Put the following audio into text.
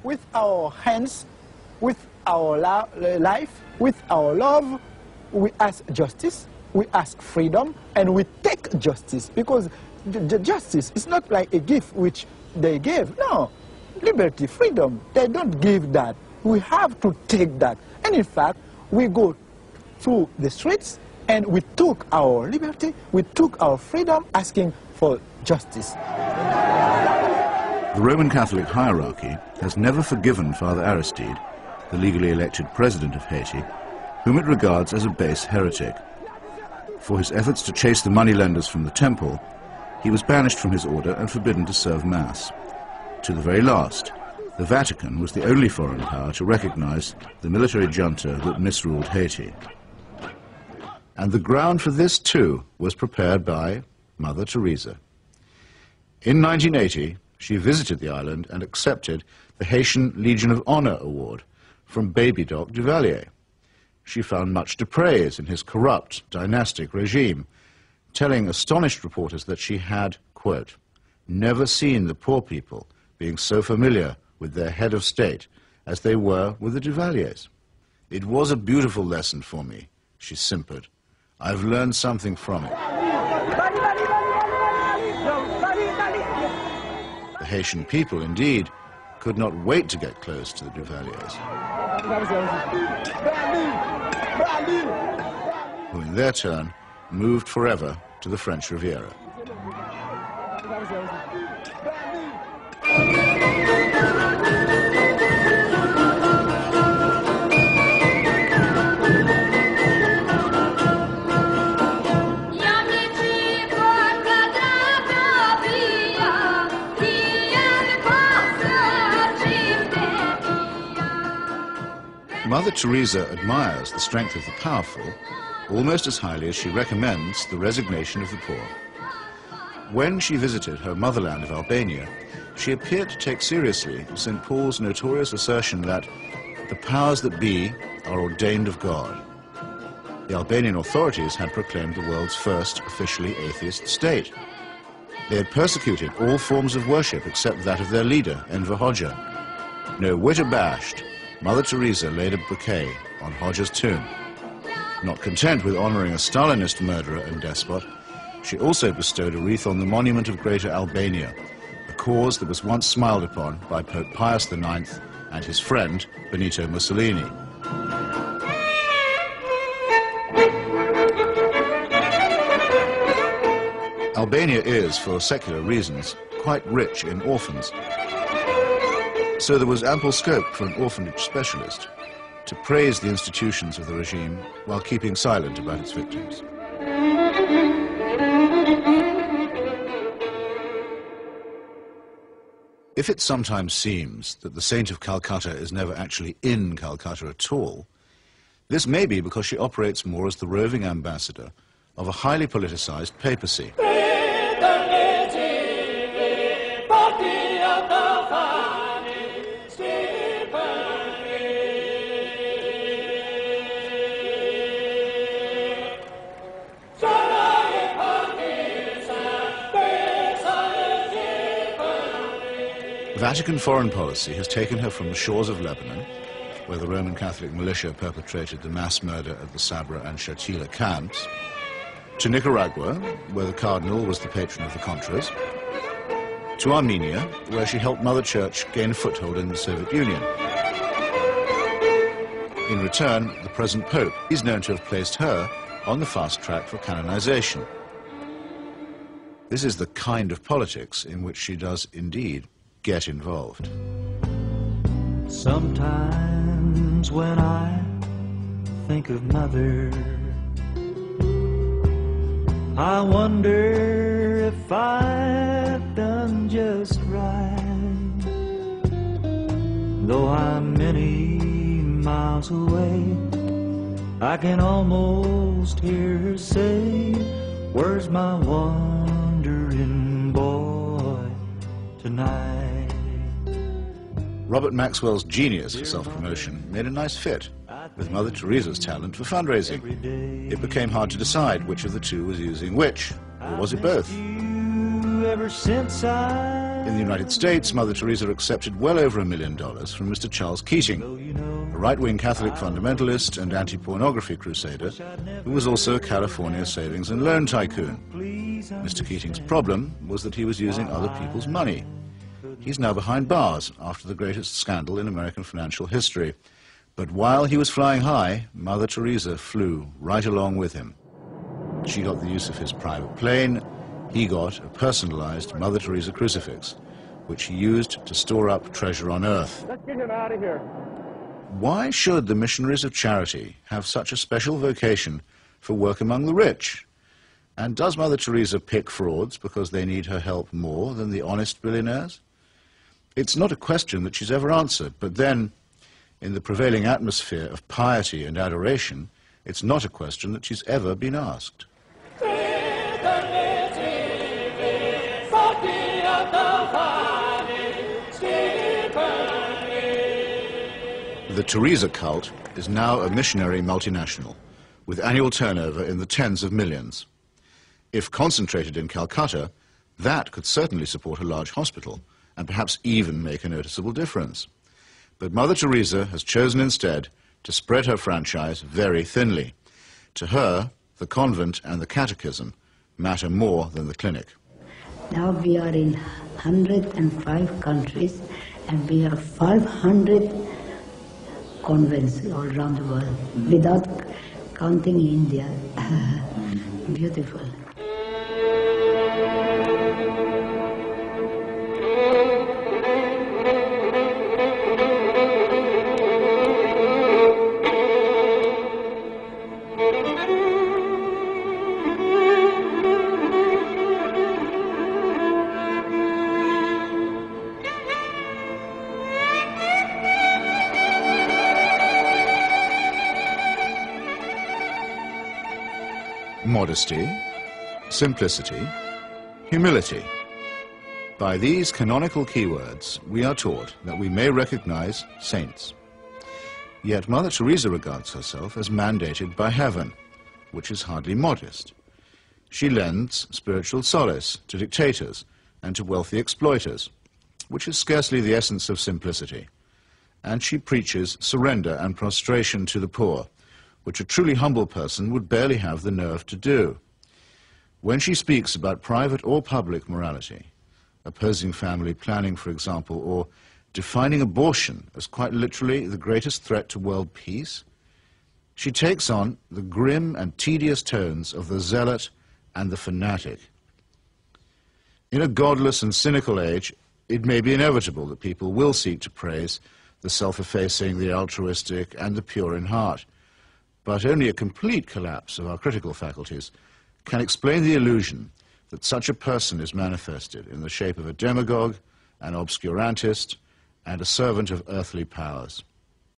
with our hands, with our life, with our love. We ask justice, we ask freedom, and we take justice, because the justice is not like a gift which they gave. No, liberty, freedom, they don't give that. We have to take that. And in fact, we go through the streets and we took our liberty, we took our freedom, asking for justice. The Roman Catholic hierarchy has never forgiven Father Aristide, the legally elected president of Haiti, whom it regards as a base heretic. For his efforts to chase the moneylenders from the temple, he was banished from his order and forbidden to serve Mass. To the very last, the Vatican was the only foreign power to recognize the military junta that misruled Haiti. And the ground for this, too, was prepared by Mother Teresa. In 1980, she visited the island and accepted the Haitian Legion of Honor Award from Baby Doc Duvalier. She found much to praise in his corrupt, dynastic regime, telling astonished reporters that she had, quote, never seen the poor people being so familiar with their head of state as they were with the Duvaliers. It was a beautiful lesson for me, she simpered. I've learned something from it. The Haitian people, indeed, could not wait to get close to the Duvaliers, who in their turn moved forever to the French Riviera. Mother Teresa admires the strength of the powerful almost as highly as she recommends the resignation of the poor. When she visited her motherland of Albania, she appeared to take seriously St. Paul's notorious assertion that the powers that be are ordained of God. The Albanian authorities had proclaimed the world's first officially atheist state. They had persecuted all forms of worship except that of their leader, Enver Hoxha. No whit abashed, Mother Teresa laid a bouquet on Hoxha's tomb. Not content with honoring a Stalinist murderer and despot, she also bestowed a wreath on the monument of Greater Albania, a cause that was once smiled upon by Pope Pius IX and his friend Benito Mussolini. Albania is, for secular reasons, quite rich in orphans. So there was ample scope for an orphanage specialist to praise the institutions of the regime while keeping silent about its victims. If it sometimes seems that the Saint of Calcutta is never actually in Calcutta at all, this may be because she operates more as the roving ambassador of a highly politicized papacy. Vatican foreign policy has taken her from the shores of Lebanon, where the Roman Catholic militia perpetrated the mass murder at the Sabra and Shatila camps, to Nicaragua, where the Cardinal was the patron of the Contras, to Armenia, where she helped Mother Church gain a foothold in the Soviet Union. In return, the present Pope is known to have placed her on the fast track for canonization. This is the kind of politics in which she does indeed get involved. Sometimes when I think of Mother, I wonder if I've done just right. Though I'm many miles away, I can almost hear her say, "Where's my wandering boy tonight?" Robert Maxwell's genius for self-promotion made a nice fit with Mother Teresa's talent for fundraising. It became hard to decide which of the two was using which, or was it both? Ever since I In the United States, Mother Teresa accepted well over $1 million from Mr. Charles Keating, a right-wing Catholic fundamentalist and anti-pornography crusader who was also a California savings and loan tycoon. Mr. Keating's problem was that he was using other people's money. He's now behind bars after the greatest scandal in American financial history. But while he was flying high, Mother Teresa flew right along with him. She got the use of his private plane. He got a personalized Mother Teresa crucifix, which he used to store up treasure on earth. Let's get him out of here. Why should the missionaries of charity have such a special vocation for work among the rich? And does Mother Teresa pick frauds because they need her help more than the honest billionaires? It's not a question that she's ever answered, but then, in the prevailing atmosphere of piety and adoration, it's not a question that she's ever been asked. The Teresa cult is now a missionary multinational, with annual turnover in the tens of millions. If concentrated in Calcutta, that could certainly support a large hospital, and perhaps even make a noticeable difference. But Mother Teresa has chosen instead to spread her franchise very thinly. To her, the convent and the catechism matter more than the clinic. Now we are in 105 countries and we have 500 convents all around the world, without counting India. Beautiful. Modesty, simplicity, humility. By these canonical keywords, we are taught that we may recognize saints. Yet Mother Teresa regards herself as mandated by heaven, which is hardly modest. She lends spiritual solace to dictators and to wealthy exploiters, which is scarcely the essence of simplicity. And she preaches surrender and prostration to the poor, which a truly humble person would barely have the nerve to do. When she speaks about private or public morality, opposing family planning, for example, or defining abortion as quite literally the greatest threat to world peace, she takes on the grim and tedious tones of the zealot and the fanatic. In a godless and cynical age, it may be inevitable that people will seek to praise the self-effacing, the altruistic, and the pure in heart. But only a complete collapse of our critical faculties can explain the illusion that such a person is manifested in the shape of a demagogue, an obscurantist, and a servant of earthly powers.